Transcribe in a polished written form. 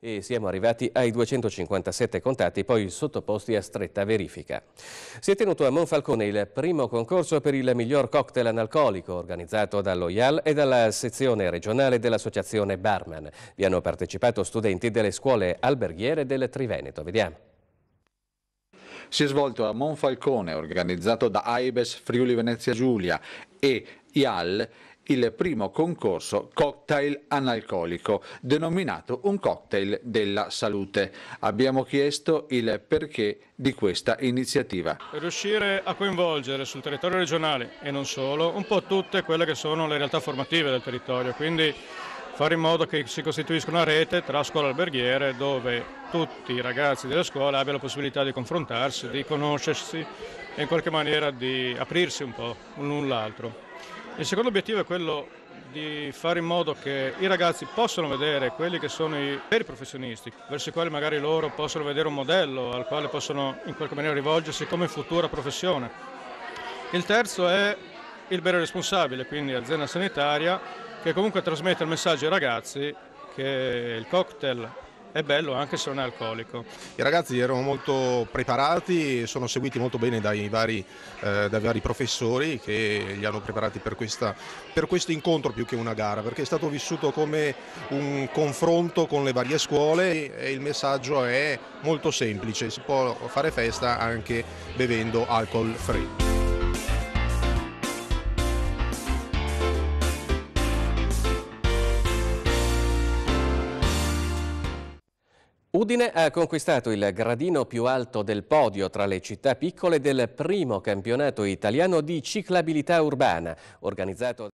e siamo arrivati ai 257 contatti, poi sottoposti a stretta verifica. Si è tenuto a Monfalcone il primo concorso per il miglior cocktail analcolico organizzato dallo IAL e dalla sezione regionale dell'associazione Barman. Vi hanno partecipato studenti delle scuole alberghiere del Triveneto. Vediamo. Si è svolto a Monfalcone, organizzato da AIBES Friuli Venezia Giulia e IAL, il primo concorso cocktail analcolico, denominato un cocktail della salute. Abbiamo chiesto il perché di questa iniziativa. Per riuscire a coinvolgere sul territorio regionale e non solo un po' tutte quelle che sono le realtà formative del territorio, quindi fare in modo che si costituisca una rete tra scuole alberghiere dove tutti i ragazzi della scuola abbiano la possibilità di confrontarsi, di conoscersi e in qualche maniera di aprirsi un po' l'un l'altro. Il secondo obiettivo è quello di fare in modo che i ragazzi possano vedere quelli che sono i veri professionisti, verso i quali magari loro possono vedere un modello al quale possono in qualche maniera rivolgersi come futura professione. Il terzo è il bere responsabile, quindi azienda sanitaria, che comunque trasmette il messaggio ai ragazzi che il cocktail è bello anche se non è alcolico. I ragazzi erano molto preparati, sono seguiti molto bene dai vari professori che li hanno preparati per questo incontro più che una gara, perché è stato vissuto come un confronto con le varie scuole e il messaggio è molto semplice, si può fare festa anche bevendo alcol free. Udine ha conquistato il gradino più alto del podio tra le città piccole del primo campionato italiano di ciclabilità urbana, organizzato